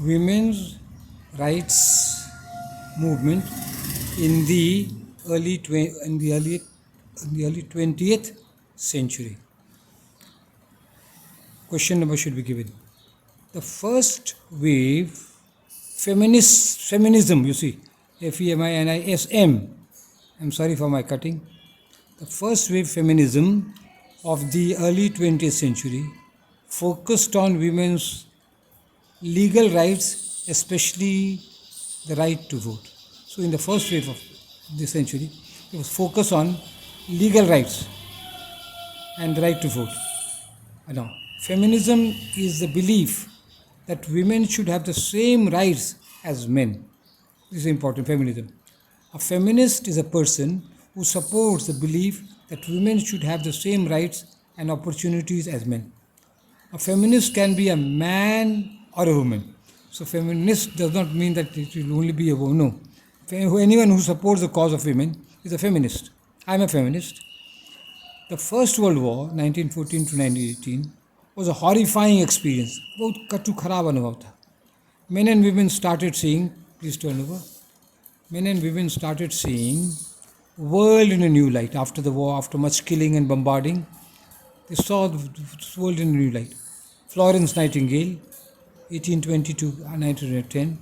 women's rights movement in the early 20th century. Question number should be given. The first wave feminism, you see, FEMINISM. I'm sorry for my cutting. The first wave feminism of the early 20th century focused on women's legal rights, especially the right to vote. So, in the first wave of this century, it was focused on legal rights and the right to vote. Now, feminism is the belief that women should have the same rights as men. This is important, feminism. A feminist is a person who supports the belief that women should have the same rights and opportunities as men. A feminist can be a man or a woman. So, feminist does not mean that it will only be a woman. No. Anyone who supports the cause of women is a feminist. I am a feminist. The First World War, 1914 to 1918, was a horrifying experience. बहुत कटु खराब अनुभव था. Men and women started seeing, please turn over. Men and women started seeing world in a new light after the war, after much killing and bombarding. They saw the world in a new light. Florence Nightingale, 1820 to 1910,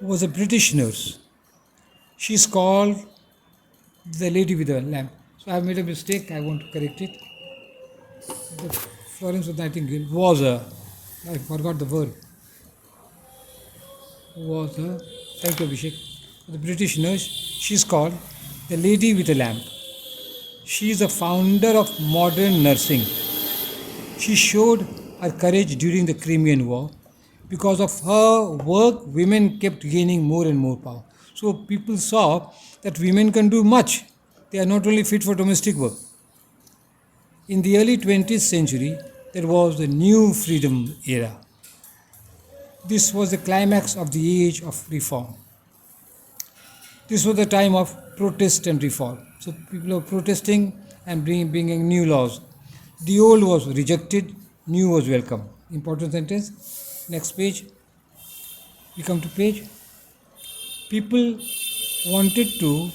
was a British nurse. She's called the lady with the lamp. So I have made a mistake, I want to correct it. The Florence Nightingale was a, I forgot the word, was a, thank you Abhishek, the British nurse. She's called the lady with a lamp. She is the founder of modern nursing. She showed her courage during the Crimean War. Because of her work, women kept gaining more and more power. So people saw that women can do much. They are not only fit for domestic work. In the early 20th century, there was the new freedom era. This was the climax of the age of reform. This was the time of protest and reform. So people were protesting and bringing new laws. The old was rejected, new was welcome. Important sentence. Next page. We come to page. People wanted to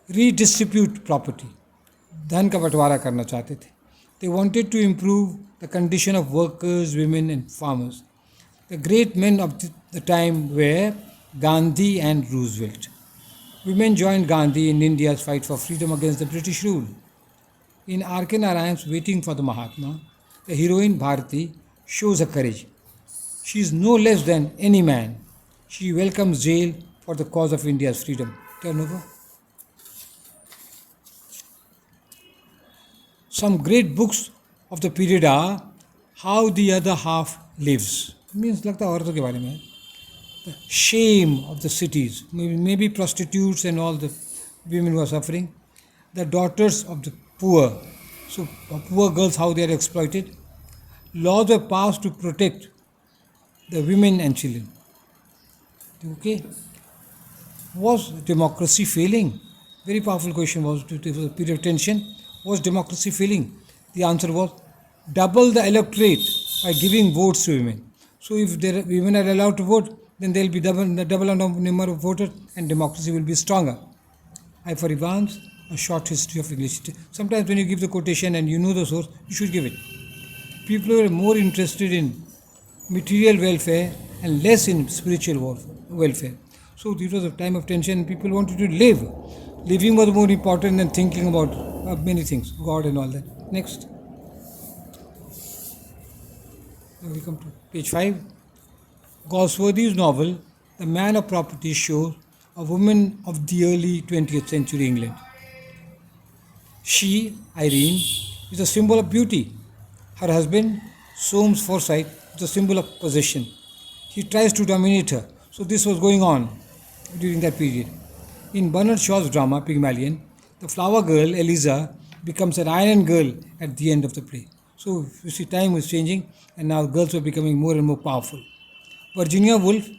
redistribute property. धन का बंटवारा करना चाहते थे. They wanted to improve the condition of workers, women and farmers. The great men of the time were Gandhi and Roosevelt. Women joined Gandhi in India's fight for freedom against the British rule. In R.K. Narayan's Waiting for the Mahatma, the heroine Bharati shows her courage. She is no less than any man. She welcomes jail for the cause of India's freedom. Turn over. Some great books of the period are How the Other Half Lives. Means लगता है औरतों के बारे में. The shame of the cities, maybe prostitutes and all the women who are suffering. The daughters of the poor. So poor girls, how they are exploited. Laws were passed to protect the women and children. Okay. Was democracy failing? Very powerful question was to the period of tension. Was democracy failing? The answer was double the electorate by giving votes to women. So if women are allowed to vote, then there will be double number of voters and democracy will be stronger. I for Evans, a short history of English. Sometimes when you give the quotation and you know the source, you should give it. People were more interested in material welfare and less in spiritual welfare. So it was a time of tension. People wanted to live. Living was more important than thinking about many things, God and all that. Next. Now we come to page 5. Galsworthy's novel, The Man of Property, shows a woman of the early 20th century England. She, Irene, is a symbol of beauty. Her husband, Soames Forsyth, is a symbol of possession. He tries to dominate her. So this was going on during that period. In Bernard Shaw's drama, Pygmalion, the flower girl, Eliza, becomes an iron girl at the end of the play. So you see, time was changing and now girls were becoming more and more powerful. Virginia Woolf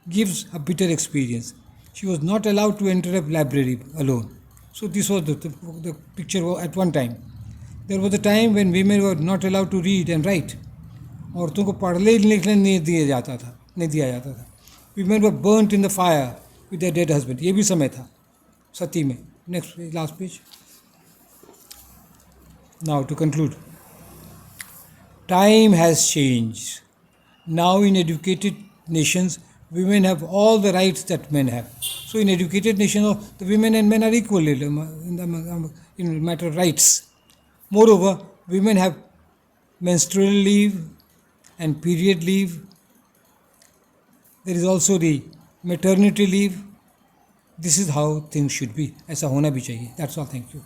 gives a bitter experience. She was not allowed to enter a library alone. So this was the picture at one time. There was a time when women were not allowed to read and write. औरतों को पढ़ने लिखने नहीं दिया जाता था. Women were burnt in the fire with their dead husband. ये भी समय था सती में. Next page, last page. Now to conclude, time has changed. Now in educated nations, women have all the rights that men have. So in educated nations, the women and men are equal in matter of rights. Moreover, women have menstrual leave and period leave. There is also the maternity leave. This is how things should be. ऐसा होना भी चाहिए. That's all. Thank you.